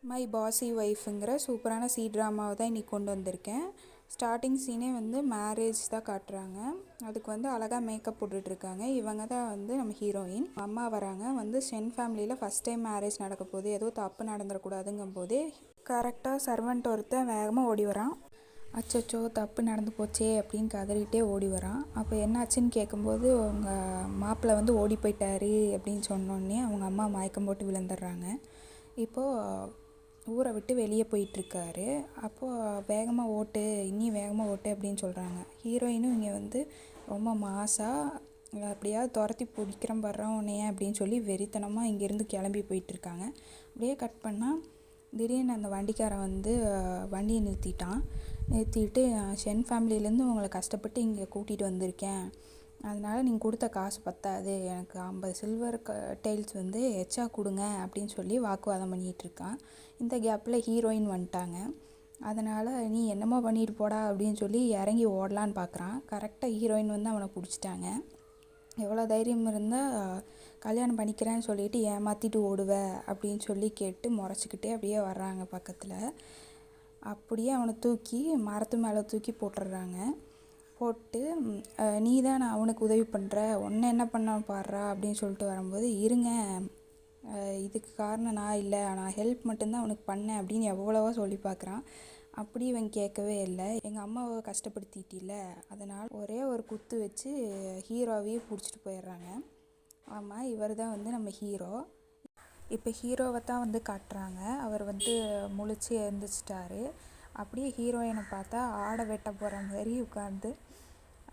My Fazi ஒய்ஃபுங்கிற சூப்பரான ட்ராமாவை தான் இன்றைக்கி கொண்டு வந்திருக்கேன். ஸ்டார்டிங் சீனே வந்து மேரேஜ் தான் காட்டுறாங்க. அதுக்கு வந்து அழகாக மேக்கப் போட்டுட்ருக்காங்க. இவங்க தான் வந்து நம்ம ஹீரோயின். அம்மா வராங்க. வந்து சென் ஃபேமிலியில் ஃபஸ்ட் டைம் மேரேஜ் நடக்க போது, ஏதோ தப்பு நடந்துடக்கூடாதுங்கும் போதே கரெக்டாக சர்வெண்ட் ஒருத்தன் வேகமாக ஓடி வரான். அச்சச்சோ தப்பு நடந்து போச்சே அப்படின்னு கதறிட்டே ஓடி வரான். அப்போ என்னாச்சுன்னு கேட்கும்போது அவங்க மாப்பிள்ளை வந்து ஓடி போயிட்டாரு அப்படின்னு சொன்னோடனே அவங்க அம்மா மயக்கம் போட்டு விழுந்துடுறாங்க. இப்போது ஊரை விட்டு வெளியே போயிட்டுருக்காரு. அப்போது வேகமாக ஓட்டு, இன்னி வேகமாக ஓட்டு அப்படின்னு சொல்கிறாங்க. ஹீரோயினும் இங்கே வந்து ரொம்ப மாசாக அப்படியாவது துரத்தி பிடிக்கிறேன் படுறான் உன்னைய அப்படின்னு சொல்லி வெறித்தனமாக இங்கேருந்து கிளம்பி போயிட்டுருக்காங்க. அப்படியே கட் பண்ணால் திடீர்னு அந்த வண்டிக்காரன் வந்து வண்டியை நிறுத்திட்டு ஷென் ஃபேமிலியிலேருந்து உங்களை கஷ்டப்பட்டு இங்கே கூட்டிகிட்டு வந்திருக்கேன், அதனால் நீங்கள் கொடுத்த காசு பத்தாது, எனக்கு 50 சில்வர் டைல்ஸ் வந்து எச்சா கொடுங்க அப்படின்னு சொல்லி வாக்குவாதம் பண்ணிகிட்ருக்கான். இந்த கேப்பில் ஹீரோயின் வந்துட்டாங்க. அதனால் நீ என்னமோ பண்ணிட்டு போடா அப்படின்னு சொல்லி இறங்கி ஓடலான்னு பார்க்குறான். கரெக்டாக ஹீரோயின் வந்து அவனை பிடிச்சிட்டாங்க. எவ்வளோ தைரியம் இருந்தால் கல்யாணம் பண்ணிக்கிறேன்னு சொல்லிட்டு ஏமாற்றிட்டு ஓடுவ அப்படின்னு சொல்லி கேட்டு முறைச்சிக்கிட்டே அப்படியே வர்றாங்க பக்கத்தில். அப்படியே அவனை தூக்கி மரத்து மேலே தூக்கி போட்டுடுறாங்க. போட்டு நீ தான் நான் அவனுக்கு உதவி பண்ணுற, ஒன்றை என்ன பண்ண பாடுறா அப்படின்னு சொல்லிட்டு வரும்போது, இருங்க இதுக்கு காரணம் நான் இல்லை, நான் ஹெல்ப் மட்டும்தான் அவனுக்கு பண்ணேன் அப்படின்னு எவ்வளவோ சொல்லி பார்க்குறான். அப்படி இவன் கேட்கவே இல்லை. எங்கள் அம்மாவை கஷ்டப்படுத்திட்டில்ல, அதனால் ஒரே ஒரு குத்து வச்சு ஹீரோவையே பிடிச்சிட்டு போயிடுறாங்க. ஆமாம், இவர் தான் வந்து நம்ம ஹீரோ. இப்போ ஹீரோவை தான் வந்து காட்டுறாங்க. அவர் வந்து முழிச்சு எழுந்திரிச்சிட்டாரு. அப்படியே ஹீரோயினை பார்த்தா ஆடை வெட்ட போகிற மாதிரி உட்காந்து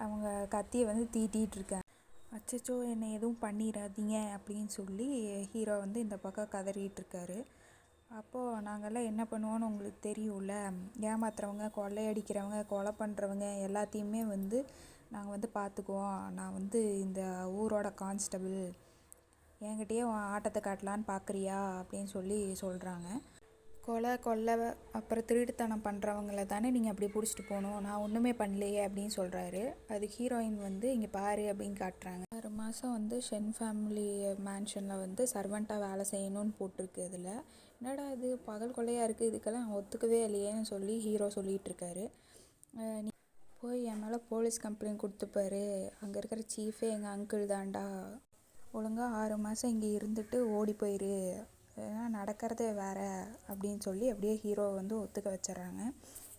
அவங்க கத்தியை வந்து தீட்டிகிட்ருக்காங்க. அச்சச்சோ என்னை எதுவும் பண்ணிடாதீங்க அப்படின்னு சொல்லி ஹீரோ வந்து இந்த பக்கம் கதறிகிட்ருக்காரு. அப்போது நாங்கள்லாம் என்ன பண்ணுவோன்னு உங்களுக்கு தெரியும்ல, ஏமாத்துறவங்க, கொள்ளையடிக்கிறவங்க, கொலை பண்ணுறவங்க எல்லாத்தையுமே வந்து நாங்கள் வந்து பார்த்துக்குவோம். நான் வந்து இந்த ஊரோட கான்ஸ்டபிள், என்கிட்டயே ஆட்டத்தை காட்டலான்னு பார்க்குறியா அப்படின்னு சொல்லி சொல்கிறாங்க. கொலை அப்புறம் திருட்டுத்தனம் பண்ணுறவங்கள தானே நீங்கள் அப்படி பிடிச்சிட்டு போகணும், நான் ஒன்றுமே பண்ணலையே அப்படின்னு சொல்கிறாரு. அது ஹீரோயின் வந்து இங்கே பாரு அப்படின்னு காட்டுறாங்க. 6 மாதம் வந்து ஷென் ஃபேமிலி மேன்ஷனில் வந்து சர்வெண்ட்டாக வேலை செய்யணும்னு போட்டிருக்கு. இதில் என்னடா இது பகல் கொள்ளையாக இருக்குது, இதுக்கெல்லாம் ஒத்துக்கவே இல்லையேன்னு சொல்லி ஹீரோ சொல்லிகிட்ருக்காரு. நீ போய் என் மேலே போலீஸ் கம்ப்ளைண்ட் கொடுத்துப்பாரு, அங்கே இருக்கிற சீஃபே எங்கள் அங்கிள் தான்டா, ஒழுங்காக 6 மாதம் இங்கே இருந்துட்டு ஓடி போயிரு, ஏன்னா நடக்கிறதே வேறு அப்படின்னு சொல்லி அப்படியே ஹீரோ வந்து ஒத்துக்க வச்சிட்றாங்க.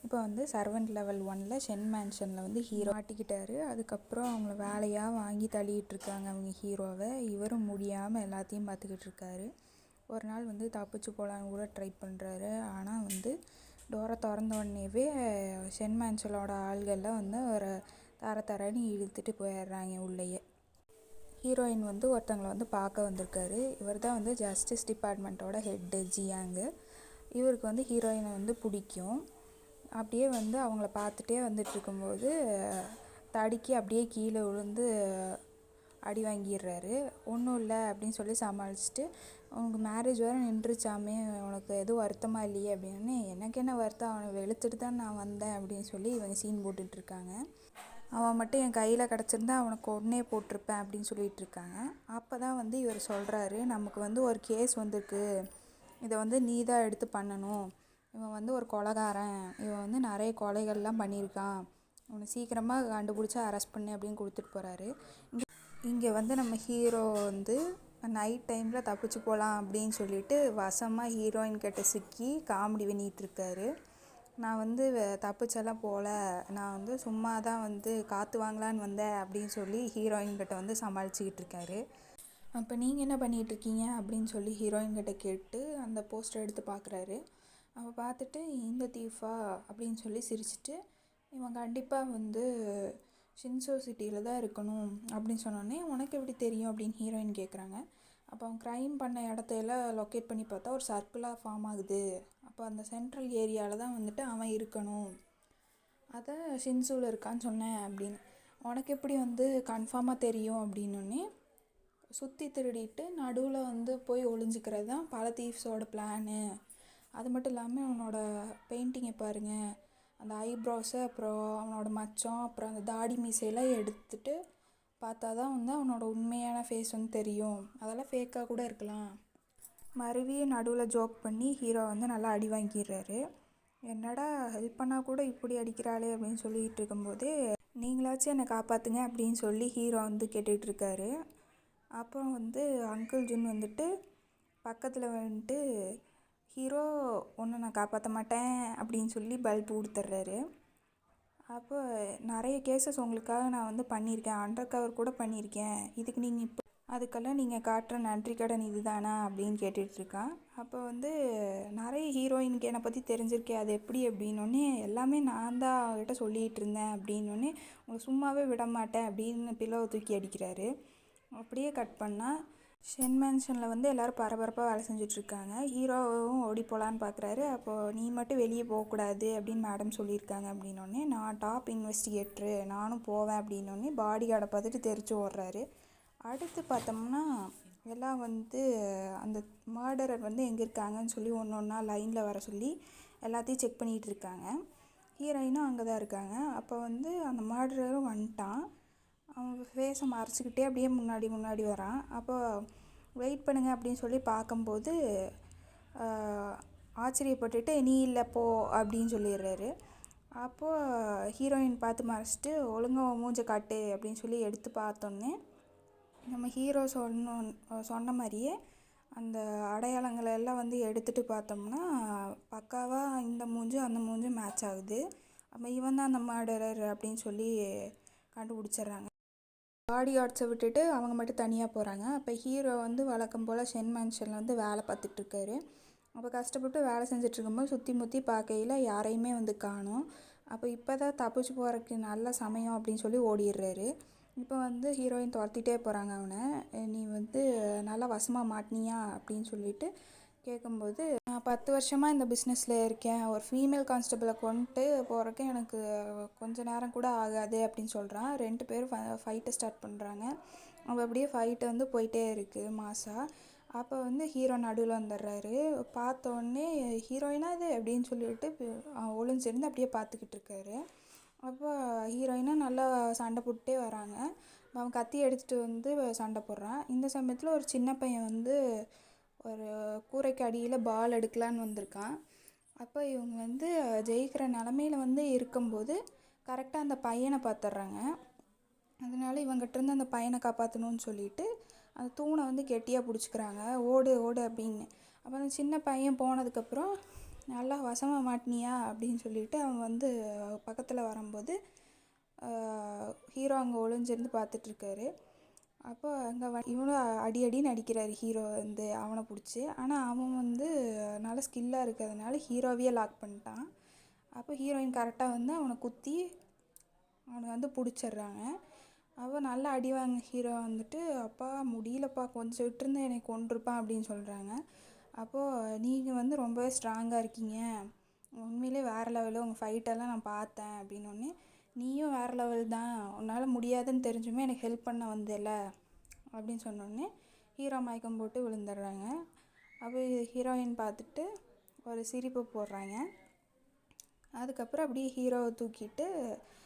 இப்போ வந்து சர்வெண்ட் லெவல் 1ல் ஷென் மேன்ஷனில் வந்து ஹீரோ மாட்டிக்கிட்டாரு. அதுக்கப்புறம் அவங்கள வேலையாக வாங்கி தள்ளிகிட்ருக்காங்க அவங்க ஹீரோவை. இவரும் முடியாமல் எல்லாத்தையும் பார்த்துக்கிட்டு இருக்காரு. ஒரு நாள் வந்து தப்பிச்சு போகலான்னு கூட ட்ரை பண்ணுறாரு. ஆனால் வந்து டோரை திறந்த உடனேவே ஷென் மேன்ஷனோட ஆள்களில் வந்து ஒரு தரன்னு இழுத்துட்டு போயிடுறாங்க உள்ளேயே. ஹீரோயின் வந்து ஒருத்தவங்களை வந்து பார்க்க வந்திருக்காரு. இவர் தான் வந்து ஜஸ்டிஸ் டிபார்ட்மெண்ட்டோட ஹெட்டு ஜியாங்கு. இவருக்கு வந்து ஹீரோயினை வந்து பிடிக்கும். அப்படியே வந்து அவங்கள பார்த்துட்டே வந்துட்டுருக்கும்போது தடுக்கி அப்படியே கீழே விழுந்து அடி வாங்கிடுறாரு. ஒன்றும் இல்லை அப்படின்னு சொல்லி சமாளிச்சுட்டு, உனக்கு மேரேஜ் வேறு நின்றுச்சாமே, உனக்கு எதுவும் வருத்தமாக இல்லையே அப்படின்னு. எனக்கு என்ன வருத்தம், அவனை வெளுத்துட்டு தான் நான் வந்தேன் அப்படின்னு சொல்லி இவங்க சீன் போட்டுட்ருக்காங்க. அவன் மட்டும் என் கையில் கிடச்சிருந்தா அவனுக்கு உடனே போட்டிருப்பேன் அப்படின்னு சொல்லிகிட்டு இருக்காங்க. அப்போ தான் வந்து இவர் சொல்கிறாரு, நமக்கு வந்து ஒரு கேஸ் வந்திருக்கு, இதை வந்து நீ தான் எடுத்து பண்ணணும், இவன் வந்து ஒரு கொலைகாரன், இவன் வந்து நிறைய கொலைகள்லாம் பண்ணியிருக்கான், இவனை சீக்கிரமாக கண்டுபிடிச்சி அரெஸ்ட் பண்ணு அப்படின்னு கொடுத்துட்டு போகிறாரு. இங்கே வந்து நம்ம ஹீரோ வந்து நைட் டைமில் தப்பிச்சு போகலாம் அப்படின்னு சொல்லிட்டு வசமாக ஹீரோயின் கிட்ட சிக்கி காமெடி பண்ணிகிட்ருக்காரு. நான் வந்து தப்பிச்செல்லாம் போகல, நான் வந்து சும்மா தான் வந்து காற்று வாங்கலான்னு வந்தேன் அப்படின்னு சொல்லி ஹீரோயின்கிட்ட வந்து சமாளிச்சுக்கிட்டு இருக்காரு. அப்போ நீங்கள் என்ன பண்ணிகிட்ருக்கீங்க அப்படின்னு சொல்லி ஹீரோயின்கிட்ட கேட்டு அந்த போஸ்டர் எடுத்து பார்க்குறாரு. அவள் பார்த்துட்டு இந்த தீஃபா அப்படின்னு சொல்லி சிரிச்சிட்டு, இவன் கண்டிப்பாக வந்து ஷின்சோ சிட்டியில் தான் இருக்கணும் அப்படின்னு சொன்னோடனே, உனக்கு எப்படி தெரியும் அப்படின்னு ஹீரோயின் கேட்குறாங்க. அப்போ அவன் க்ரைம் பண்ண இடத்தையெல்லாம் லொக்கேட் பண்ணி பார்த்தா ஒரு சர்க்கிளாக ஃபார்ம் ஆகுது. அப்போ அந்த சென்ட்ரல் ஏரியாவில் தான் வந்துட்டு அவன் இருக்கணும், அதை ஷின்சூவில் இருக்கான்னு சொன்னேன் அப்படின்னு. உனக்கு எப்படி வந்து கன்ஃபார்மாக தெரியும் அப்படின்னோடனே, சுற்றி திருடிட்டு நடுவில் வந்து போய் ஒளிஞ்சிக்கிறது தான் பல தீவ்ஸோட பிளானு. அது மட்டும் இல்லாமல் அவனோட பெயிண்டிங்கை பாருங்கள், அந்த ஐப்ரோஸை, அப்புறம் அவனோட மச்சம், அப்புறம் அந்த தாடி மீசையெல்லாம் எடுத்துட்டு பார்த்தா தான் வந்து அவனோட உண்மையான ஃபேஸ் வந்து தெரியும், அதெல்லாம் ஃபேக்காக கூட இருக்கலாம். மறுபடியும் நடுவில் ஜோக் பண்ணி ஹீரோ வந்து நல்லா அடி வாங்கிடுறாரு. என்னடா ஹெல்ப் பண்ணால் கூட இப்படி அடிக்கிறாளே அப்படின்னு சொல்லிகிட்டு இருக்கும்போதே, நீங்களாச்சும் என்னை காப்பாற்றுங்க அப்படின்னு சொல்லி ஹீரோ வந்து கேட்டுட்ருக்காரு. அப்புறம் வந்து அங்கிள் ஜுன் வந்துட்டு பக்கத்தில் வந்துட்டு, ஹீரோ ஒன்றை நான் காப்பாற்ற மாட்டேன் அப்படின்னு சொல்லி பல்ப் கொடுத்துட்றாரு. அப்போ நிறைய கேசஸ் உங்களுக்காக நான் வந்து பண்ணியிருக்கேன், அண்டர் கவர் கூட பண்ணியிருக்கேன், இதுக்கு நீங்கள் இப்போ அதுக்கெல்லாம் நீங்கள் காட்டுற நன்றி கடன் இது தானா அப்படின்னு கேட்டுட்ருக்கான். அப்போ வந்து நிறைய ஹீரோயினுக்கு என்னை பற்றி தெரிஞ்சிருக்கே, அது எப்படி அப்படின்னோடனே எல்லாமே நான் தான் அவர்கிட்ட சொல்லிகிட்டு இருந்தேன் அப்படின்னோடனே, உங்களை சும்மாவே விட மாட்டேன் அப்படின்னு பில்லோவை தூக்கி அடிக்கிறாரு. அப்படியே கட் பண்ணால் ஷென் மேன்ஷனில் வந்து எல்லோரும் பரபரப்பாக வேலை செஞ்சிட்ருக்காங்க. ஹீரோவும் ஓடி போகலான்னு பார்க்குறாரு. அப்போது நீ மட்டும் வெளியே போகக்கூடாது அப்படின்னு மேடம் சொல்லியிருக்காங்க அப்படின்னோடனே, நான் டாப் இன்வெஸ்டிகேட்ரு, நானும் போவேன் அப்படின்னோடனே பாடி கார்டை பார்த்துட்டு தெரிச்சு ஓடுறாரு. அடுத்து பார்த்தோம்னா எல்லாம் வந்து அந்த மர்டரர் வந்து எங்கே இருக்காங்கன்னு சொல்லி ஒன்று ஒன்றா லைனில் வர சொல்லி எல்லாத்தையும் செக் பண்ணிகிட்டு இருக்காங்க. ஹீரோயினும் அங்கே தான் இருக்காங்க. அப்போ வந்து அந்த மர்டரரும் வந்துட்டான். அவன் ஃபேஸை மறைச்சிக்கிட்டே அப்படியே முன்னாடி வரான். அப்போ வெயிட் பண்ணுங்க அப்படின்னு சொல்லி பார்க்கும்போது ஆச்சரியப்பட்டுட்டு, நீ இல்லை போ அப்படின்னு சொல்லிடுறாரு. அப்போது ஹீரோயின் பார்த்து மறைச்சிட்டு, ஒழுங்காக மூஞ்ச காட்டு அப்படின்னு சொல்லி எடுத்து பார்த்தோன்னே, நம்ம ஹீரோ சொன்ன மாதிரியே அந்த அடையாளங்களை எல்லாம் வந்து எடுத்துகிட்டு பார்த்தோம்னா பக்காவாக இந்த மூஞ்சும் அந்த மூஞ்சும் மேட்ச் ஆகுது. அப்போ இவன் தான் அந்த மர்டரர் அப்படின்னு சொல்லி கண்டுபிடிச்சிட்றாங்க. பாடி கார்ட்ஸை விட்டுட்டு அவங்க மட்டும் தனியாக போகிறாங்க. அப்போ ஹீரோ வந்து வழக்கம் போல் ஷென் மேன்ஷனில் வந்து வேலை பார்த்துட்ருக்காரு. அப்போ கஷ்டப்பட்டு வேலை செஞ்சிட்ருக்கும்போது சுற்றி முற்றி பார்க்கையில் யாரையுமே வந்து காணோம். அப்போ இப்போ தான் தப்பிச்சு போகிறதுக்கு நல்ல சமயம் அப்படின்னு சொல்லி ஓடிடுறாரு. இப்போ வந்து ஹீரோயின் துரத்திட்டே போகிறாங்க அவனை. நீ வந்து நல்லா வசமாக மாட்டினியா அப்படின்னு சொல்லிட்டு கேட்கும்போது, நான் 10 வருஷமாக இந்த பிஸ்னஸில் இருக்கேன், ஒரு ஃபீமேல் கான்ஸ்டபிளை கொண்டு போகிறக்கு எனக்கு கொஞ்சம் நேரம் கூட ஆகாது அப்படின்னு சொல்கிறான். 2 பேரும் ஃபைட்டை ஸ்டார்ட் பண்ணுறாங்க. அவள் அப்படியே ஃபைட்டு வந்து போயிட்டே இருக்குது மாசாக. அப்போ வந்து ஹீரோ நடுவில் வந்துடுறாரு. பார்த்தோன்னே ஹீரோயினா இது அப்படின்னு சொல்லிட்டு ஒளிஞ்சிருந்து அப்படியே பார்த்துக்கிட்டு இருக்காரு. அப்போ ஹீரோயினும் நல்லா சண்டை போட்டுட்டே வராங்க. அவன் கத்தி எடுத்துகிட்டு வந்து சண்டை போடுறான். இந்த சமயத்தில் ஒரு சின்ன பையன் வந்து ஒரு கூரைக்கு அடியில் பால் எடுக்கலான்னு வந்திருக்கான். அப்போ இவங்க வந்து ஜெயிக்கிற நிலமையில வந்து இருக்கும்போது கரெக்டாக அந்த பையனை பார்த்துட்றாங்க. அதனால இவங்ககிட்டருந்து அந்த பையனை காப்பாற்றணும்னு சொல்லிட்டு அந்த தூணை வந்து கெட்டியாக பிடிச்சிக்கிறாங்க. ஓடு ஓடு அப்படின்னு. அப்போ அந்த சின்ன பையன் போனதுக்கப்புறம், நல்லா வசமாக மாட்டினியா அப்படின்னு சொல்லிட்டு அவன் வந்து பக்கத்தில் வரும்போது ஹீரோ அங்கே ஒளிஞ்சிருந்து பார்த்துட்ருக்காரு. அப்போ அங்கே இவனும் அடின்னு அடிக்கிறாரு ஹீரோ வந்து அவனை பிடிச்சி. ஆனால் அவன் வந்து நல்லா ஸ்கில்லாக இருக்கிறதுனால ஹீரோவையே லாக் பண்ணிட்டான். அப்போ ஹீரோயின் கரெக்டாக வந்து அவனை குத்தி அவனை வந்து பிடிச்சிட்றாங்க. அவள் நல்லா அடி வாங்க ஹீரோ வந்துட்டு, அப்பா முடியலப்பா, கொஞ்சம் விட்டுருந்தேன் என்னை கொன்றுப்பான் அப்படின்னு சொல்கிறாங்க. அப்போது நீங்கள் வந்து ரொம்பவே ஸ்ட்ராங்காக இருக்கீங்க, உண்மையிலே வேறு லெவலு, உங்கள் ஃபைட்டெல்லாம் நான் பார்த்தேன் அப்படின்னோடனே, நீயும் வேறு லெவல் தான், உன்னால் முடியாதுன்னு தெரிஞ்சுமே எனக்கு ஹெல்ப் பண்ண வந்தேல அப்படின்னு சொன்னோடனே ஹீரோ மயக்கம் போட்டு விழுந்துடுறாங்க. அப்போ ஹீரோயின் பார்த்துட்டு ஒரு சிரிப்பு போடுறாங்க. அதுக்கப்புறம் அப்படியே ஹீரோவை தூக்கிட்டு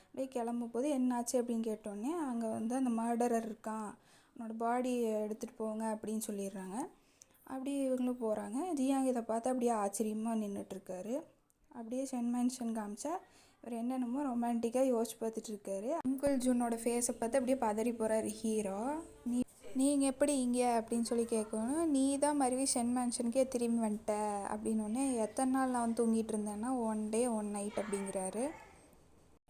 அப்படியே கிளம்பும் போது என்னாச்சு அப்படின்னு கேட்டோடனே, அங்கே வந்து அந்த மர்டரர் இருக்கான், அவனோட பாடியை எடுத்துகிட்டு போங்க அப்படின்னு சொல்லிடுறாங்க. அப்படியே இவங்களும் போகிறாங்க. ஜியாங் இதை பார்த்து அப்படியே ஆச்சரியமாக நின்றுட்டுருக்காரு. அப்படியே ஷென் மேன்ஷன் காமிச்சா இவர் என்னென்னமோ ரொமான்டிக்காக யோசிச்சு பார்த்துட்ருக்காரு. அங்கிள் ஜூனோட ஃபேஸை பார்த்து அப்படியே பதறி போகிறாரு ஹீரோ. நீங்கள் எப்படி இங்கே அப்படின்னு சொல்லி கேட்கணும். நீ தான் மறுபடியும் ஷென் மேன்ஷனுக்கே திரும்பி வந்துட்ட அப்படின்னோடனே, எத்தனை நாள் நான் வந்து தூங்கிட்டு இருந்தேன்னா 1 day 1 night அப்படிங்கிறாரு.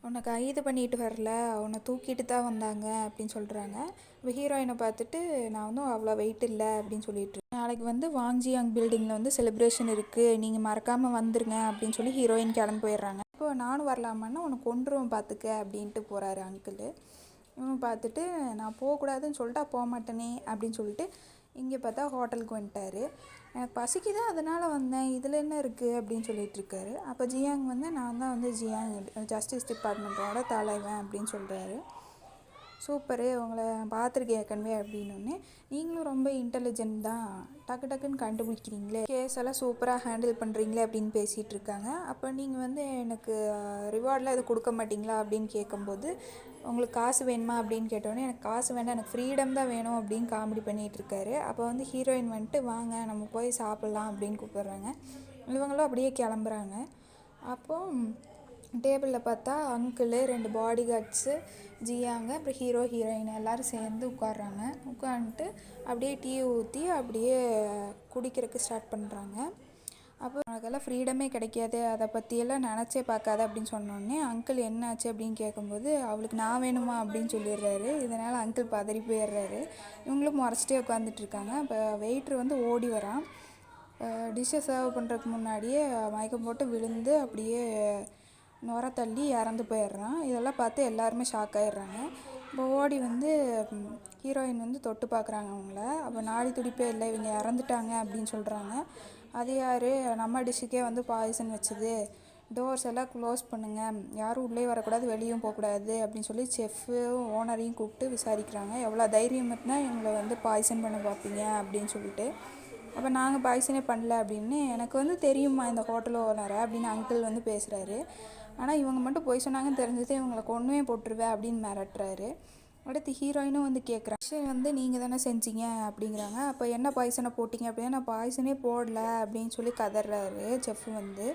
உன்னை கைது பண்ணிட்டு வரல, உன்னை தூக்கிட்டு தான் வந்தாங்க அப்படின்னு சொல்கிறாங்க. இப்போ ஹீரோயினை பார்த்துட்டு, நான் வந்து அவ்வளோ வெயிட் இல்லை அப்படின்னு சொல்லிட்டு, நாளைக்கு வந்து வாங்ஜியாங் பில்டிங்கில் வந்து செலிப்ரேஷன் இருக்குது, நீங்கள் மறக்காமல் வந்துருங்க அப்படின்னு சொல்லி ஹீரோயின் கிளம்பி போயிடுறாங்க. இப்போ நானும் வரலாமான்னா உன்னை கொன்றுவேன் பார்த்துக்க அப்படின்ட்டு போகிறாரு அங்கிள். இவன் பார்த்துட்டு, நான் போகக்கூடாதுன்னு சொல்லிட்டா போக மாட்டேனே அப்படின்னு சொல்லிட்டு இங்கே பார்த்தா ஹோட்டலுக்கு வந்துட்டார். எனக்கு பசிக்குது அதனால் வந்தேன், இதில் என்ன இருக்குது அப்படின்னு சொல்லிட்டு இருக்காரு. அப்போ ஜியாங் வந்து, நான் தான் வந்து ஜியாங் ஜஸ்டிஸ் டிபார்ட்மெண்ட்டோட தலைவன் அப்படின்னு சொல்கிறாரு. சூப்பரு, உங்களை பார்த்துருக்கேன் ஏற்கனவே அப்படின்னோடனே, நீங்களும் ரொம்ப இன்டெலிஜென்ட் தான், டக்கு டக்குன்னு கண்டுபிடிக்கிறீங்களே, கேஸ் எல்லாம் சூப்பராக ஹேண்டில் பண்ணுறீங்களே அப்படின்னு பேசிகிட்டு இருக்காங்க. அப்போ நீங்கள் வந்து எனக்கு ரிவார்ட்லாம் எதுவும் கொடுக்க மாட்டிங்களா அப்படின்னு கேட்கும்போது, உங்களுக்கு காசு வேணுமா அப்படின்னு கேட்டோடனே, எனக்கு காசு வேண்டாம், எனக்கு ஃப்ரீடம் தான் வேணும் அப்படின்னு காமெடி பண்ணிகிட்டு இருக்காரு. அப்போ வந்து ஹீரோயின் வந்துட்டு வாங்க நம்ம போய் சாப்பிட்லாம் அப்படின்னு கூப்பிட்றாங்க. இவங்களும் அப்படியே கிளம்புறாங்க. அப்போது டேபிளில் பார்த்தா அங்கிளு, 2 பாடி கார்ட்ஸு, ஜியாங்க, அப்புறம் ஹீரோ ஹீரோயின் எல்லோரும் சேர்ந்து உட்காடுறாங்க. உட்காந்துட்டு அப்படியே டீ ஊற்றி அப்படியே குடிக்கிறதுக்கு ஸ்டார்ட் பண்ணுறாங்க. அப்போ உனக்கெல்லாம் ஃப்ரீடமே கிடைக்காது, அதை பற்றியெல்லாம் நினச்சே பார்க்காத அப்படின்னு சொன்னோடனே, அங்கிள் என்னாச்சு அப்படின்னு கேட்கும்போது, அவளுக்கு நான் வேணுமா அப்படின்னு சொல்லிடுறாரு. இதனால் அங்கிள் பதறி போயிடுறாரு. இவங்களும் முறைச்சிட்டே உட்காந்துட்ருக்காங்க. அப்போ வெயிட்ரு வந்து ஓடி வரான். டிஷ்ஷை சர்வ் பண்ணுறதுக்கு முன்னாடியே மயக்கம் போட்டு விழுந்து அப்படியே நுர தள்ளி இறந்து போயிடுறான். இதெல்லாம் பார்த்து எல்லாருமே ஷாக் ஆகிடுறாங்க. இப்போ ஓடி வந்து ஹீரோயின் வந்து தொட்டு பார்க்குறாங்க அவங்கள. அப்போ நாடி துடிப்பே இல்லை, இவங்க இறந்துட்டாங்க அப்படின்னு சொல்கிறாங்க. அது யார், நம்ம டிஷ்ஷுக்கே வந்து பாய்சன் வச்சுது, டோர்ஸ் எல்லாம் க்ளோஸ் பண்ணுங்கள், யாரும் உள்ளே வரக்கூடாது வெளியும் போகக்கூடாது அப்படின்னு சொல்லி செஃப்பு ஓனரையும் கூப்பிட்டு விசாரிக்கிறாங்க. எவ்வளோ தைரியம் இருந்தால் எங்களை வந்து பாய்சன் பண்ண பார்ப்பீங்க அப்படின்னு சொல்லிட்டு. அப்போ நாங்கள் பாய்சனே பண்ணல அப்படின்னு, எனக்கு வந்து தெரியுமா இந்த ஹோட்டல் ஓனரை அப்படின்னு அங்கிள் வந்து பேசுகிறாரு. ஆனால் இவங்க மட்டும் போய் சொன்னாங்கன்னு தெரிஞ்சது இவங்களை கொன்னுவே போட்டுருவேன் அப்படின்னு மிரட்டுறாரு. அடுத்து ஹீரோயினும் வந்து கேட்குறாங்க, வந்து நீங்கள் தானே செஞ்சீங்க அப்படிங்கிறாங்க. அப்போ என்ன பாய்சனை போட்டிங்க அப்படின்னா, நான் பாய்சனே போடல அப்படின்னு சொல்லி கதறாரு செஃப் வந்து.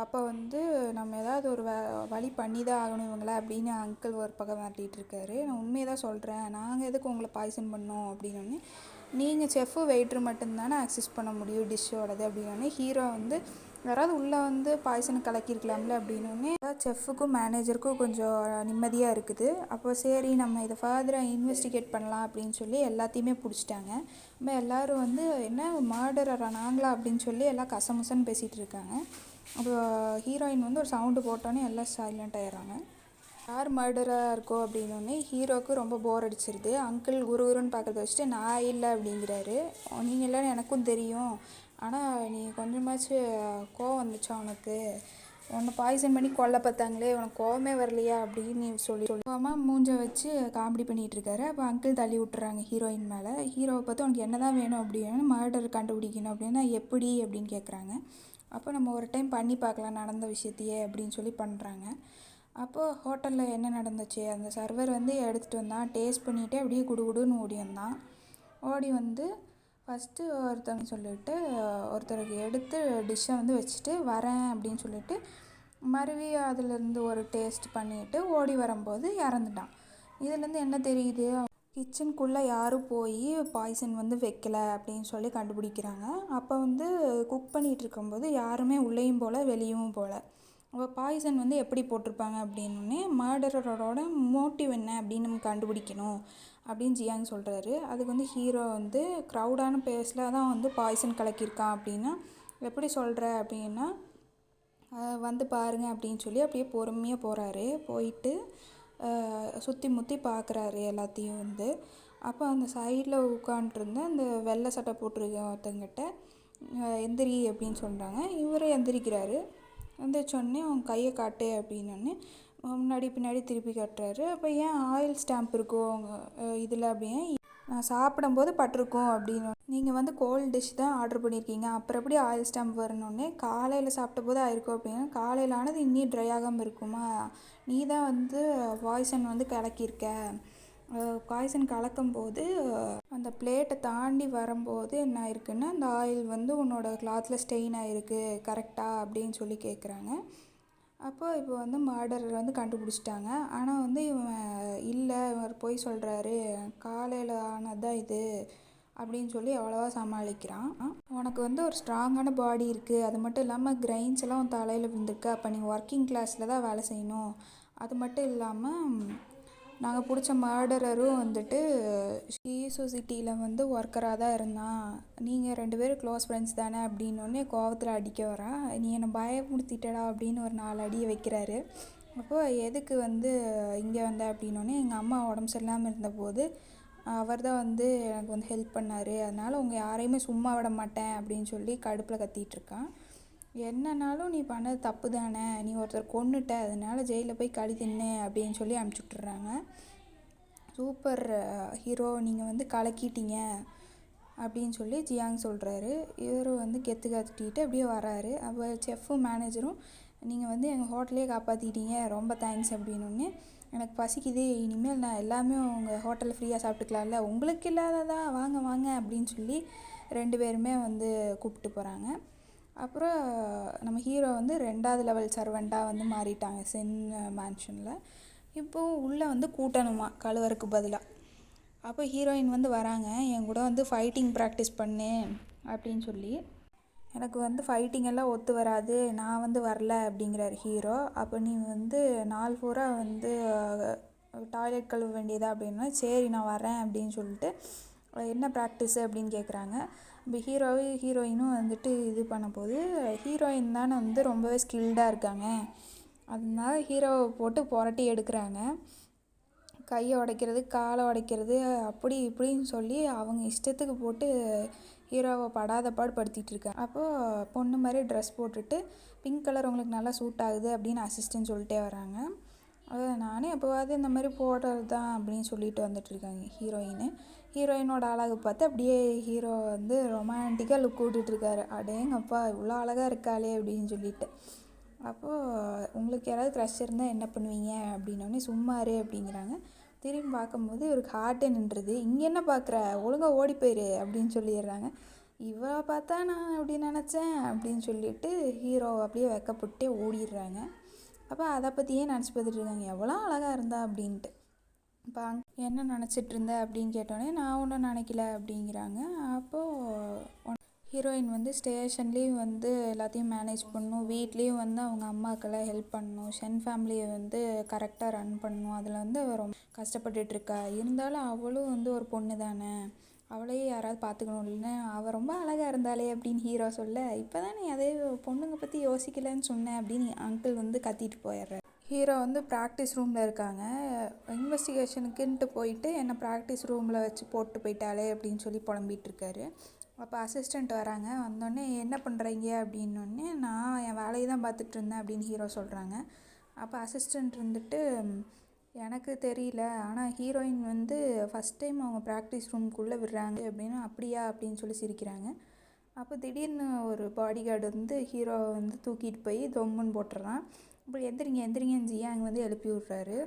அப்போ வந்து நம்ம ஏதாவது ஒரு வழி பண்ணி தான் ஆகணும் இவங்கள அப்படின்னு அங்கிள் ஒரு பக்கம் மாட்டிகிட்டு இருக்காரு. நான் உண்மையை தான் சொல்கிறேன், நாங்கள் எதுக்கு உங்களை பாய்சன் பண்ணோம் அப்படின்னோடனே, நீங்கள் செஃப்பு வெயிட்ரு மட்டும்தானே அக்சஸ் பண்ண முடியும் டிஷ்ஷோடது அப்படின்னோடனே, ஹீரோ வந்து யாராவது உள்ளே வந்து பாய்சனை கலக்கியிருக்கலாம்ல அப்படின்னோடனே, செஃப்புக்கும் மேனேஜருக்கும் கொஞ்சம் நிம்மதியாக இருக்குது. அப்போ சரி நம்ம இதை ஃபர்தராக இன்வெஸ்டிகேட் பண்ணலாம் அப்படின்னு சொல்லி எல்லாத்தையுமே பிடிச்சிட்டாங்க. நம்ம எல்லோரும் வந்து என்ன மர்டரரா நாங்களா அப்படின்னு சொல்லி எல்லாம் கசமுசன்னு பேசிகிட்டு இருக்காங்க. அப்போ ஹீரோயின் வந்து ஒரு சவுண்டு போட்டோன்னே எல்லாம் சைலண்ட் ஆகிடுறாங்க. யார் மர்டராக இருக்கோ அப்படின்னோடனே ஹீரோவுக்கு ரொம்ப போர் அடிச்சிருது. அங்கிள் குருன்னு பார்க்கறத வச்சுட்டு நான் இல்லை அப்படிங்கிறாரு. நீங்கள் இல்லைன்னு எனக்கும் தெரியும், ஆனால் நீ கொஞ்சமாச்சு கோவம் வந்துச்சா உனக்கு, உன்னை பாய்சன் பண்ணி கொல்ல பார்த்தாங்களே, உனக்கு கோவமே வரலையா அப்படின்னு நீ கோவமாக மூஞ்சை வச்சு காமெடி பண்ணிகிட்ருக்காரு. அப்போ அங்கிள் தள்ளி விட்டுறாங்க ஹீரோயின் மேலே. ஹீரோவை பார்த்து உனக்கு என்ன தான் வேணும் அப்படின்னு, மர்டர் கண்டுபிடிக்கணும் அப்படின்னா எப்படி அப்படின்னு கேட்குறாங்க. அப்போ நம்ம ஒரு டைம் பண்ணி பார்க்கலாம் நடந்த விஷயத்தையே அப்படின்னு சொல்லி பண்ணுறாங்க. அப்போது ஹோட்டலில் என்ன நடந்துச்சு, அந்த சர்வர் வந்து எடுத்துகிட்டு வந்தான், டேஸ்ட் பண்ணிவிட்டு அப்படியே குடுகுடுன்னு ஓடி வந்தான். ஓடி வந்து ஃபஸ்ட்டு ஒருத்தவங்க சொல்லிவிட்டு ஒருத்தருக்கு எடுத்து டிஷ்ஷை வந்து வச்சுட்டு வரேன் அப்படின்னு சொல்லிட்டு மறுபடியும் அதுலேருந்து ஒரு டேஸ்ட் பண்ணிவிட்டு ஓடி வரும்போது இறந்துட்டான். இதுலேருந்து என்ன தெரியுது, கிச்சனுக்குள்ளே யாரும் போய் பாய்சன் வந்து வைக்கலை அப்படின்னு சொல்லி கண்டுபிடிக்கிறாங்க. அப்போ வந்து குக் பண்ணிகிட்டு இருக்கும்போது யாருமே உள்ளேயும் போல் வெளியும் போல். அப்போ பாய்சன் வந்து எப்படி போட்டிருப்பாங்க அப்படின்னே, மர்டரோட மோட்டிவ் என்ன அப்படின்னு நம்ம கண்டுபிடிக்கணும் அப்படின்னு ஜியாங் சொல்கிறாரு. அதுக்கு வந்து ஹீரோ வந்து க்ரௌடான பிளேஸில் தான் வந்து பாய்சன் கலக்கியிருக்கான் அப்படின்னா எப்படி சொல்கிற அப்படின்னா, வந்து பாருங்கள் அப்படின்னு சொல்லி அப்படியே பொறுமையாக போகிறாரு. போயிட்டு சுற்றி முற்றி பார்க்குறாரு எல்லாத்தையும் வந்து. அப்போ அந்த சைடில் உட்காண்ட்ருந்த அந்த வெள்ளை சட்டை போட்டிருக்க ஒருத்தங்கிட்ட எந்திரி அப்படின்னு சொல்கிறாங்க. இவரே எந்திரிக்கிறாரு. எந்திரிச்சோடனே அவன் கையை காட்டு அப்படின்னோடனே முன்னாடி பின்னாடி திருப்பி காட்டுறாரு. அப்போ ஏன் ஆயில் ஸ்டாம்ப் இருக்கும் இதில் அப்படின்னு, நான் சாப்பிடும்போது பட்டிருக்கோம் அப்படின்னு. நீங்கள் வந்து கோல்டு டிஷ் தான் ஆர்டர் பண்ணியிருக்கீங்க, அப்புறம் எப்படி ஆயில் ஸ்டாம்ப் வரணுன்னே, காலையில் சாப்பிட்ட போது ஆயிருக்கும் அப்படின்னா, காலையில் ஆனது இன்னும் ட்ரை ஆகாமல் இருக்குமா, நீ தான் வந்து பாய்சன் வந்து கலக்கியிருக்க, பாய்சன் கலக்கும்போது அந்த பிளேட்டை தாண்டி வரும்போது என்ன ஆயிருக்குன்னா, அந்த ஆயில் வந்து உன்னோட கிளாத்தில் ஸ்டெயின் ஆகிருக்கு கரெக்டாக அப்படின்னு சொல்லி கேட்குறாங்க. அப்போ இப்போ வந்து மர்டரர் வந்து கண்டுபிடிச்சிட்டாங்க. ஆனால் வந்து இவன் இல்லை, இவர் பொய் சொல்கிறாரு, காலையில் ஆனது தான் இது அப்படின்னு சொல்லி அவ்வளோவா சமாளிக்கிறான். உனக்கு வந்து ஒரு ஸ்ட்ராங்கான பாடி இருக்குது, அது மட்டும் இல்லாமல் கிரைன்ஸ் எல்லாம் உன் தலையில் விழுந்திருக்கு, அப்போ நீ ஒர்க்கிங் கிளாஸில் தான் வேலை செய்யணும், அது மட்டும் இல்லாமல் நாங்கள் பிடிச்ச மர்டரரும் வந்துட்டு சொசைட்டியில் வந்து ஒர்க்கராக தான் இருந்தான், நீங்கள் 2 பேரும் க்ளோஸ் ஃப்ரெண்ட்ஸ் தானே அப்படின்னோடனே கோவத்தில் அடிக்க வரான். நீ என்னை பயமுறுத்திட்டடா அப்படின்னு ஒரு 4 அடியை வைக்கிறாரு. அப்போது எதுக்கு வந்து இங்கே வந்த அப்படின்னோடனே, எங்கள் அம்மா உடம்பு சரியில்லாமல் இருந்தபோது அவர் தான் வந்து எனக்கு வந்து ஹெல்ப் பண்ணார், அதனால் உங்கள் யாரையுமே சும்மா விட மாட்டேன் அப்படின்னு சொல்லி கடுப்பில் கத்திகிட்ருக்கான். என்னன்னாலும் நீ பண்ணது தப்பு தானே, நீ ஒருத்தர் கொன்னுட்ட, அதனால் ஜெயிலில் போய் களி தின்னு அப்படின்னு சொல்லி அனுப்பிச்சி விட்டுறாங்க. சூப்பர் ஹீரோ, நீங்கள் வந்து கலக்கிட்டீங்க அப்படின்னு சொல்லி ஜியாங் சொல்கிறாரு. இவர் வந்து கெத்து கத்திட்டு அப்படியே வராரு. அப்போ செஃப்பும் மேனேஜரும் நீங்கள் வந்து எங்கள் ஹோட்டலே காப்பாற்றிட்டீங்க, ரொம்ப தேங்க்ஸ் அப்படின்னோடனே, எனக்கு பசிக்குது, இனிமேல் நான் எல்லாமே உங்கள் ஹோட்டலில் ஃப்ரீயாக சாப்பிட்டுக்கலாம்ல, உங்களுக்கு இல்லாததா, வாங்க வாங்க அப்படின்னு சொல்லி 2 பேருமே வந்து கூப்பிட்டு போகிறாங்க. அப்புறம் நம்ம ஹீரோ வந்து 2வது லெவல் சர்வெண்ட்டாக வந்து மாறிட்டாங்க சென் மேன்ஷனில். இப்போது உள்ளே வந்து கூட்டணுமா கழுவருக்கு பதிலாக. அப்போ ஹீரோயின் வந்து வராங்க, என் கூட வந்து ஃபைட்டிங் ப்ராக்டிஸ் பண்ணு அப்படின்னு சொல்லி. எனக்கு வந்து ஃபைட்டிங் எல்லாம் ஒத்து வராது, நான் வந்து வரல அப்படிங்கிறார் ஹீரோ. அப்போ நீ வந்து நாள் பூரா வந்து டாய்லெட் கழுவ வேண்டியதா அப்படின்னா, சரி நான் வரேன் அப்படின்னு சொல்லிட்டு, என்ன ப்ராக்டிஸு அப்படின்னு கேட்குறாங்க. இப்போ ஹீரோயினும் வந்துட்டு இது பண்ண போது, ஹீரோயின் தானே வந்து ரொம்பவே ஸ்கில்டாக இருக்காங்க, அதனால ஹீரோவை போட்டு புரட்டி எடுக்கிறாங்க. கையை உடைக்கிறது, காலை உடைக்கிறது, அப்படி இப்படின்னு சொல்லி அவங்க இஷ்டத்துக்கு போட்டு ஹீரோவை படாத பாடு படுத்திகிட்டு இருக்காங்க. அப்போது பொண்ணு மாதிரி ட்ரெஸ் போட்டுட்டு, பிங்க் கலர் உங்களுக்கு நல்லா சூட் ஆகுது அப்படின்னு அசிஸ்டன்ட் சொல்லிட்டே வராங்க. நானே எப்போவாது இந்த மாதிரி போடுறது தான் அப்படின்னு சொல்லிட்டு வந்துட்டுருக்காங்க ஹீரோயினோட அழகு பார்த்து அப்படியே ஹீரோ வந்து ரொமான்டிக்காக லுக் விட்டுட்ருக்காரு. அடேங்கப்பா இவ்வளோ அழகாக இருக்காளே அப்படின்னு சொல்லிட்டு. அப்போது உங்களுக்கு யாராவது க்ரஷ் இருந்தால் என்ன பண்ணுவீங்க அப்படின்னோடனே, சும்மாரு அப்படிங்கிறாங்க. திரும்பி பார்க்கும்போது இவருக்கு ஹார்ட்டே நின்றுது. இங்கே என்ன பார்க்குற, ஒழுங்காக ஓடி போயிரு அப்படின்னு சொல்லிடுறாங்க. இவ பார்த்தா நான் அப்படி நினச்சேன் அப்படின்னு சொல்லிட்டு ஹீரோ அப்படியே வெக்கப்பட்டே ஓடிடுறாங்க. அப்போ அதை பற்றியே நினச்சி பார்த்துட்டு இருக்காங்க, எவ்வளோ அழகாக இருந்தா அப்படின்ட்டு. இப்போ என்ன நினச்சிட்டு இருந்த அப்படின்னு கேட்டோடனே, நான் ஒன்றும் நினைக்கல அப்படிங்கிறாங்க. அப்போது ஹீரோயின் வந்து ஸ்டேஷன்லேயும் வந்து எல்லாத்தையும் மேனேஜ் பண்ணணும், வீட்லேயும் வந்து அவங்க அம்மாக்கெல்லாம் ஹெல்ப் பண்ணணும், ஷென் ஃபேமிலியை வந்து கரெக்டாக ரன் பண்ணணும், அதில் வந்து அவள் ரொம்ப கஷ்டப்பட்டுட்ருக்கா. இருந்தாலும் அவளும் வந்து ஒரு பொண்ணு தானே, அவளையும் யாராவது பார்த்துக்கணும் இல்லைன்னு, அவள் ரொம்ப அழகாக இருந்தாளே அப்படின்னு ஹீரோ சொல்ல, இப்போ தான் நீ அதே பொண்ணுங்க பற்றி யோசிக்கலன்னு சொன்னேன் அப்படின்னு அங்கிள் வந்து கத்திட்டு போயிடுறாரு. ஹீரோ வந்து ப்ராக்டிஸ் ரூமில் இருக்காங்க. இன்வெஸ்டிகேஷனுக்குன்ட்டு போயிட்டு என்னை ப்ராக்டிஸ் ரூமில் வச்சு போட்டு போயிட்டாலே அப்படின்னு சொல்லி புலம்பிகிட்ருக்காரு. அப்போ அசிஸ்டண்ட் வராங்க. வந்தோடனே என்ன பண்ணுறீங்க அப்படின்னோடனே, நான் என் வேலையை தான் பார்த்துட்ருந்தேன் அப்படின்னு ஹீரோ சொல்கிறாங்க. அப்போ அசிஸ்டண்ட் இருந்துட்டு, எனக்கு தெரியல, ஆனால் ஹீரோயின் வந்து ஃபஸ்ட் டைம் அவங்க ப்ராக்டிஸ் ரூம்குள்ளே விடுறாங்க அப்படின்னு. அப்படியா அப்படின்னு சொல்லி சிரிக்கிறாங்க. அப்போ திடீர்னு ஒரு பாடி கார்டு வந்து ஹீரோவை வந்து தூக்கிட்டு போய் தொம்முன்னு போட்டுறான். இப்போ எந்திரிங்கன்னு ஜியாங் வந்து எழுப்பி விட்றாரு.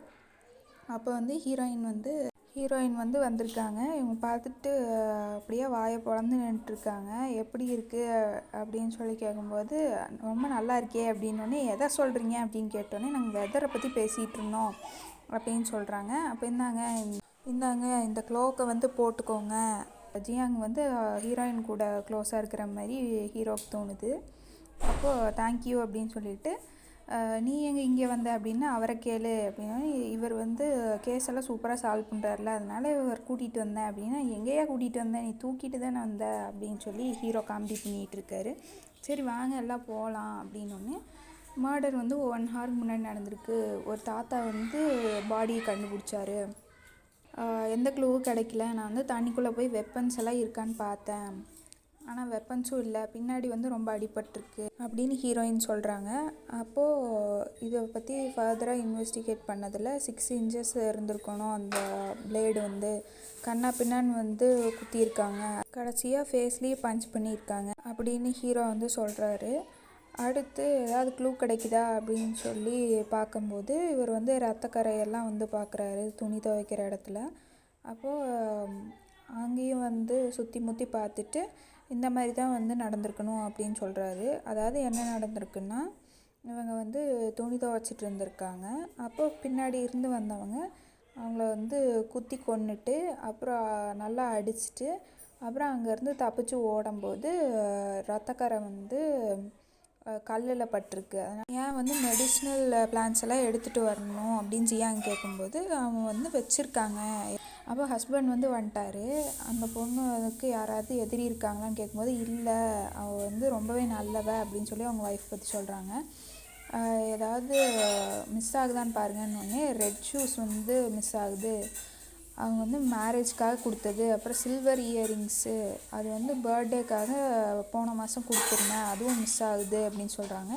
அப்போ வந்து ஹீரோயின் வந்து வந்திருக்காங்க. இவங்க பார்த்துட்டு அப்படியே வாயை பொளந்து நின்றுட்டுருக்காங்க. எப்படி இருக்குது அப்படின்னு சொல்லி கேட்கும்போது, ரொம்ப நல்லா இருக்கே அப்படின்னோடனே, எதை சொல்கிறீங்க அப்படின்னு கேட்டோன்னே, நாங்கள் வெதரை பற்றி பேசிகிட்டு இருந்தோம் அப்படின்னு சொல்கிறாங்க. அப்போ இந்தாங்க இந்த க்ளோக்கை வந்து போட்டுக்கோங்க. ஜியாங் வந்து ஹீரோயின் கூட க்ளோஸாக இருக்கிற மாதிரி ஹீரோவுக்கு தோணுது. அப்போது தேங்க்யூ அப்படின்னு சொல்லிட்டு, நீ எங்கே இங்கே வந்த அப்படின்னா அவரை கேளு அப்படின்னா, இவர் வந்து கேஸ் எல்லாம் சூப்பராக சால்வ் பண்ணுறாருல, அதனால இவர் கூட்டிகிட்டு வந்தேன் அப்படின்னா, எங்கேயா கூட்டிகிட்டு வந்தேன், நீ தூக்கிட்டு தானே வந்த அப்படின்னு சொல்லி ஹீரோ காமெடி பண்ணிகிட்டு இருக்காரு. சரி வாங்க எல்லாம் போகலாம் அப்படின்னோடனே, மர்டர் வந்து 1 ஹவருக்கு முன்னாடி நடந்திருக்கு, ஒரு தாத்தா வந்து பாடியை கண்டுபிடிச்சாரு, எந்த க்ளூவும் கிடைக்கல, நான் வந்து தண்ணிக்குள்ளே போய் வெப்பன்ஸ் எல்லாம் இருக்கான்னு பார்த்தேன், ஆனால் வெப்பன்ஸும் இல்லை, பின்னாடி வந்து ரொம்ப அடிபட்டிருக்கு அப்படின்னு ஹீரோயின் சொல்கிறாங்க. அப்போது இதை பற்றி ஃபர்தராக இன்வெஸ்டிகேட் பண்ணதில் 6 இன்ச்சஸ் இருந்திருக்கணும், அந்த பிளேடு வந்து கண்ணா பின்னான்னு வந்து குத்தியிருக்காங்க, கடைசியாக ஃபேஸ்லேயே பஞ்ச் பண்ணியிருக்காங்க அப்படின்னு ஹீரோ வந்து சொல்கிறாரு. அடுத்து ஏதாவது க்ளூ கிடைக்குதா அப்படின்னு சொல்லி பார்க்கும்போது, இவர் வந்து ரத்தக்கரையெல்லாம் வந்து பார்க்குறாரு துணி துவைக்கிற இடத்துல. அப்போது அங்கேயும் வந்து சுற்றி முற்றி பார்த்துட்டு, இந்த மாதிரி தான் வந்து நடந்திருக்கணும் அப்படின்னு சொல்கிறாரு. அதாவது என்ன நடந்திருக்குன்னா, இவங்க வந்து துணி துவைச்சிட்டு இருந்திருக்காங்க. அப்போது பின்னாடி இருந்து வந்தவங்க அவங்கள வந்து குத்தி கொன்னுட்டு, அப்புறம் நல்லா அடிச்சுட்டு, அப்புறம் அங்கேருந்து தப்பிச்சு ஓடும்போது ரத்தக்கரை வந்து கல்லில் பட்டிருக்கு. அதனால் ஏன் வந்து மெடிஷ்னல் பிளான்ஸ் எல்லாம் எடுத்துகிட்டு வரணும் அப்படின்னு ஜியாங் கேட்கும்போது, அவங்க வந்து வச்சுருக்காங்க. அப்போ ஹஸ்பண்ட் வந்து வந்துட்டார். அந்த பொண்ணுக்கு யாராவது எதிரி இருக்காங்களான்னு கேட்கும்போது, இல்லை அவள் வந்து ரொம்பவே நல்லவ அப்படின்னு சொல்லி அவங்க ஒய்ஃப் பற்றி சொல்கிறாங்க. ஏதாவது மிஸ் ஆகுதான்னு பாருங்கன்னொடனே ரெட் ஷூஸ் வந்து மிஸ் ஆகுது, அவங்க வந்து மேரேஜ்க்காக கொடுத்தது, அப்புறம் சில்வர் இயரிங்ஸு அது வந்து பர்த்டேக்காக போன மாதம் கொடுத்துருந்தேன், அதுவும் மிஸ் ஆகுது அப்படின்னு சொல்கிறாங்க.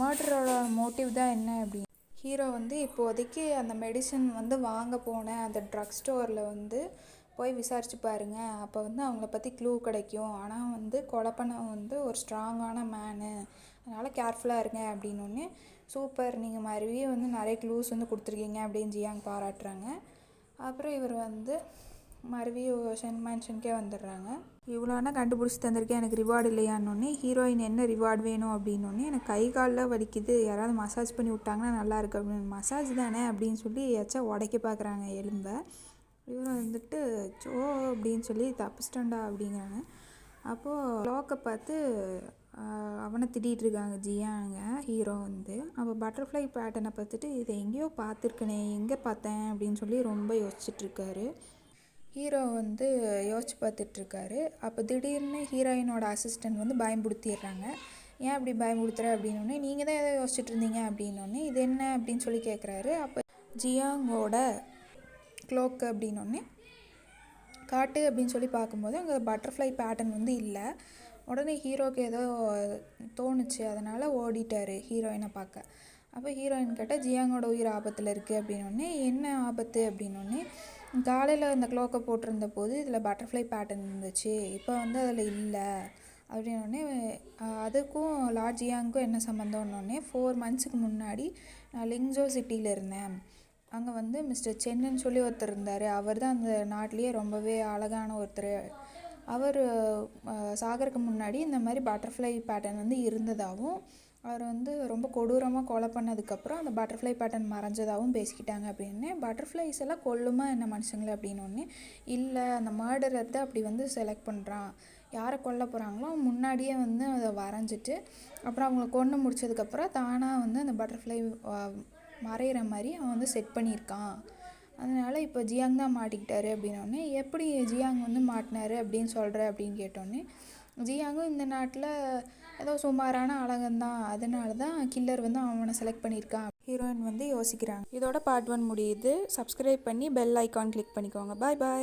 மர்டரோட மோட்டிவ் தான் என்ன அப்படின்னு ஹீரோ வந்து இப்போதைக்கு அந்த மெடிசன் வந்து வாங்க போன அந்த ட்ரக் ஸ்டோரில் வந்து போய் விசாரிச்சு பாருங்க, அப்போ வந்து அவங்கள பற்றி க்ளூ கிடைக்கும். ஆனால் வந்து கொலை பண்ணவன் வந்து ஒரு ஸ்ட்ராங்கான மேனு, அதனால் கேர்ஃபுல்லாக இருங்க அப்படின்னோடனே, சூப்பர், நீங்கள் மறுபடியும் வந்து நிறைய க்ளூஸ் வந்து கொடுத்துருக்கீங்க அப்படின்னு ஜியாங் பாராட்டுறாங்க. அப்புறம் இவர் வந்து மறுபடியும் ஷென் மேன்ஷனுக்கே வந்துடுறாங்க. இவ்வளோனா கண்டுபிடிச்சி தந்திருக்கேன், எனக்கு ரிவார்டு இல்லையான்னொன்னே, ஹீரோயின் என்ன ரிவார்டு வேணும் அப்படின்னோடனே, எனக்கு கை காலில் வலிக்குது, யாராவது மசாஜ் பண்ணி விட்டாங்கன்னா நல்லாயிருக்கு அப்படின்னு. மசாஜ் தானே அப்படின்னு சொல்லி ஏச்சா உடைக்க பார்க்குறாங்க எலும்பை. இவரை வந்துட்டு சோ அப்படின்னு சொல்லி தப்பிச்சிட்டண்டா அப்படிங்கிறாங்க. அப்போது க்ளாக்கை பார்த்து அவனை திட்டிகிட்டு இருக்காங்க ஜியாங்க ஹீரோ வந்து. அப்போ பட்டர்ஃப்ளை பேட்டர்னை பார்த்துட்டு இதை எங்கேயோ பார்த்துருக்கனே, எங்கே பார்த்தேன் அப்படின்னு சொல்லி ரொம்ப யோசிச்சுட்ருக்காரு. ஹீரோ வந்து யோசிச்சு பார்த்துட்ருக்காரு. அப்போ திடீர்னு ஹீரோயினோட அசிஸ்டண்ட் வந்து பயம்படுத்திடுறாங்க. ஏன் அப்படி பயம்படுத்துகிற அப்படின்னோடனே, நீங்கள் தான் எதை யோசிச்சுட்டு இருந்தீங்க அப்படின்னோடனே, இது என்ன அப்படின்னு சொல்லி கேட்குறாரு. அப்போ ஜியாங்கோட க்ளோக்கு அப்படின்னோடனே, காட்டு அப்படின்னு சொல்லி பார்க்கும்போது அங்கே பட்டர்ஃப்ளை பேட்டர்ன் வந்து இல்லை. உடனே ஹீரோக்கு ஏதோ தோணுச்சு, அதனால் ஓடிட்டார் ஹீரோயினை பார்க்க. அப்போ ஹீரோயின் கேட்டால் ஜியாங்கோட உயிர் ஆபத்தில் இருக்குது அப்படின்னோடனே, என்ன ஆபத்து அப்படின்னோடனே, காலையில் அந்த க்ளோக்கை போட்டிருந்த போது இதில் பட்டர்ஃப்ளை பேட்டர்ன் இருந்துச்சு, இப்போ வந்து அதில் இல்லை அப்படின்னோடனே, அதுக்கும் லார்ட் ஜியாங்க்கும் என்ன சம்மந்தம்னோடனே, 4 months முன்னாடி நான் லிங்ஜோ சிட்டியில் இருந்தேன். அங்கே வந்து மிஸ்டர் சென்னு சொல்லி ஒருத்தர் இருந்தார். அவர் தான் அந்த நாட்டிலேயே ரொம்பவே அழகான ஒருத்தர். அவர் சாகருக்கு முன்னாடி இந்த மாதிரி பட்டர்ஃப்ளை பேட்டர்ன் வந்து இருந்ததாகவும், அவர் வந்து ரொம்ப கொடூரமாக கொலை பண்ணதுக்கப்புறம் அந்த பட்டர்ஃப்ளை பேட்டர்ன் மறைஞ்சதாகவும் பேசிக்கிட்டாங்க அப்படின்னு. பட்டர்ஃப்ளைஸ் எல்லாம் கொல்லுமா என்ன மனுஷங்களை அப்படின்னோடனே, இல்லை, அந்த மர்டரர் தான் அப்படி வந்து செலக்ட் பண்ணுறான், யாரை கொல்ல போகிறாங்களோ முன்னாடியே வந்து அதை வரைஞ்சிட்டு அப்புறம் அவங்கள கொன்று முடிச்சதுக்கப்புறம் தானாக வந்து அந்த பட்டர்ஃப்ளை மறையிற மாதிரி அவன் வந்து செட் பண்ணியிருக்கான். அதனால் இப்போ ஜியாங் தான் மாட்டிக்கிட்டாரு அப்படின்னோடனே, எப்படி ஜியாங் வந்து மாட்டினாரு அப்படின்னு சொல்கிற அப்படின்னு கேட்டோடனே, ஜியாங்கும் இந்த நாட்டில் ஏதோ சுமாரான அழகந்தான், அதனால தான் கில்லர் வந்து அவனை செலக்ட் பண்ணியிருக்கான் ஹீரோயின் வந்து யோசிக்கிறாங்க. இதோட பார்ட் 1 முடியுது. சப்ஸ்கிரைப் பண்ணி பெல் ஐக்கான் கிளிக் பண்ணிக்கோங்க. பாய் பாய்.